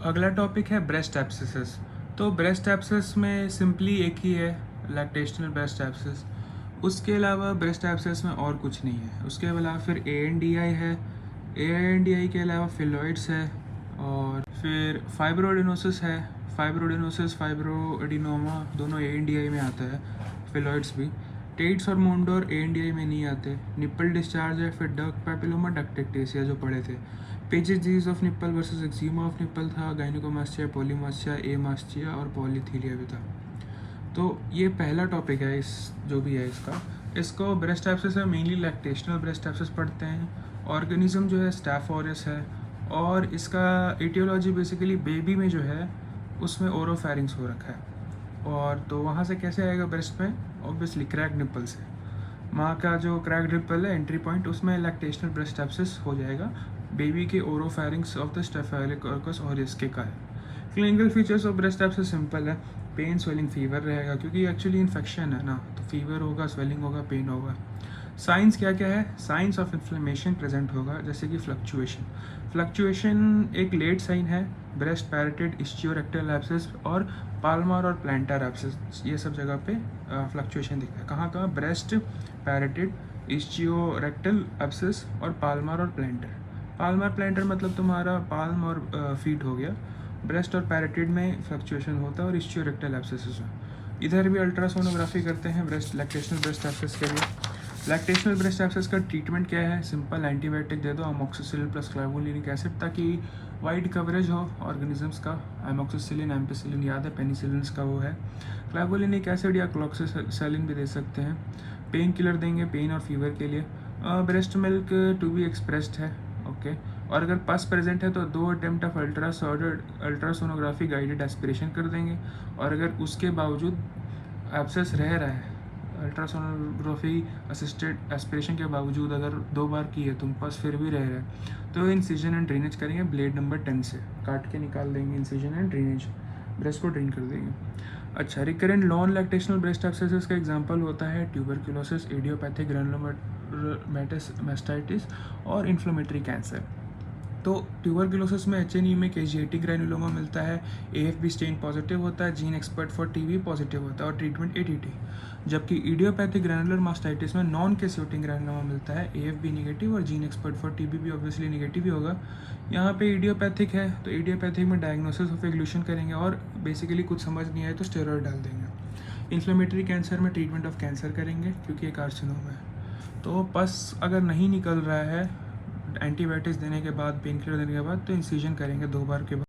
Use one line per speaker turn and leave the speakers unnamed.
अगला टॉपिक है ब्रेस्ट एब्सेसेस। तो ब्रेस्ट एब्सेस में सिंपली एक ही है, लैक्टेशनल ब्रेस्ट एब्सेस। उसके अलावा ब्रेस्ट एब्सेस में और कुछ नहीं है। उसके अलावा फिर ANDI है। ANDI के अलावा फिलॉइड्स है और फिर फाइब्रोडेनोसिस है। फाइब्रोडेनोसिस, फाइब्रोएडिनोमा दोनों ANDI में आता है, फिलॉइड्स भी। टेट्स और मोन्डोर ANDI में नहीं आते। निप्पल डिस्चार्ज है, फिर डक पैपिलोमा, डक्टेक्टेसिया जो पढ़े थे। Pages disease of nipple versus eczema of nipple था, गाइनिकोमास्टिया, पॉलीमास्टिया, एमास्टिया और पॉलीथीलिया भी था। तो ये पहला टॉपिक है इस जो भी है इसका। इसको ब्रेस्ट एब्सेस है, मेनली लैक्टेशनल ब्रेस्ट एब्सेस पढ़ते हैं। ऑर्गेनिज्म जो है स्टैफ ऑरियस है और इसका एटियोलॉजी बेसिकली बेबी में जो है उसमें ओरोफेरिंग्स हो रखा है। और तो वहाँ से कैसे आएगा ब्रेस्ट में? ऑब्वियसली क्रैक निप्पल से। माँ का जो क्रैक निप्पल है एंट्री पॉइंट, उसमें लैक्टेशनल ब्रेस्ट एब्सेस हो जाएगा बेबी के oropharynx of the staphylococcus aureus के कारण। Clinical features of breast abscess simple है, पेन, स्वेलिंग, फीवर रहेगा क्योंकि एक्चुअली इन्फेक्शन है ना, तो फीवर होगा, स्वेलिंग होगा, पेन होगा। साइंस क्या क्या है? साइंस ऑफ इन्फ्लेमेशन प्रेजेंट होगा, जैसे कि फ्लक्चुएशन एक लेट साइन है। ब्रेस्ट पैरेटेड इस्चियोरेक्टल एब्सेस और पाल्मर और प्लांटर एब्सेस, ये सब जगह पे फ्लक्चुएशन दिखता है। कहाँ कहाँ? ब्रेस्ट पैरेटेड इस्चियोरेक्टल एब्सेस और पाल्मर और प्लांटर। पाल्मर प्लांटर मतलब तुम्हारा पाल्म और फीट हो गया। ब्रेस्ट और पैरेटिड में फ्लक्चुएशन होता है और इस्चियोरेक्टल एब्सेसेस में। इधर भी अल्ट्रासोनोग्राफी करते हैं ब्रेस्ट लैक्टेशनल ब्रेस्ट एब्सेस के लिए। लैक्टेशनल ब्रेस्ट एब्सेस का ट्रीटमेंट क्या है? सिंपल एंटीबायोटिक दे दो, अमोक्सिसिलिन प्लस क्लावुलिनिक एसिड, ताकि वाइड कवरेज हो ऑर्गेनिजम्स का। अमोक्सिसिलिन, एम्पिसिलिन याद है, पेनिसिलिन का वो है। क्लावुलिनिक एसिड या क्लोक्सिसिलिन भी दे सकते हैं। पेन किलर देंगे पेन और फीवर के लिए। Breast milk to be expressed है, ओके। और अगर पस प्रेजेंट है तो 2 attempt of ultrasonography guided aspiration कर देंगे। और अगर उसके बावजूद एब्सेस रह रहा है, अल्ट्रासोनोग्राफी असिस्टेड एस्पिरेशन के बावजूद अगर 2 बार की है तुम पस फिर भी रह रहा है, तो इंसिजन एंड ड्रेनेज करेंगे ब्लेड नंबर 10 से, काट के निकाल देंगे इंसिजन एंड ड्रेनेज, ब्रेस्ट को ड्रेन कर देंगे। अच्छा, रिकरेंट नॉन लैक्टेशनल ब्रेस्ट एब्सेसेस का एग्जांपल होता है ट्यूबरक्यूलोसिस, इडियोपैथिक ग्रैनुलोमेटाइटिस और इन्फ्लेमेटरी कैंसर। तो ट्यूबरक्यूलोसिस में HNE में कैजिएटिक ग्रैनुलोमा मिलता है, AFB स्टेन पॉजिटिव होता है, gene expert for TB positive होता है और ट्रीटमेंट ATT। जबकि इडियोपैथिक ग्रैनुलर मास्टाइटिस में नॉन कैसियोटिक ग्रैनुलोमा मिलता है, AFB निगेटिव और जीन एक्सपर्ट फॉर TB भी ऑब्वियसली निगेटिव ही होगा। यहाँ पे इडियोपैथिक है तो इडियोपैथिक में डायग्नोसिस ऑफ एग्लूशन करेंगे और बेसिकली कुछ समझ नहीं आए तो स्टेरॉयड डाल देंगे। इन्फ्लेमेटरी कैंसर में ट्रीटमेंट ऑफ कैंसर करेंगे क्योंकि ये कार्सिनोमा है। तो पस अगर नहीं निकल रहा है एंटीबायोटिक्स देने के बाद, पेन किलर देने के बाद, तो इंसिजन करेंगे 2 बार के बाद।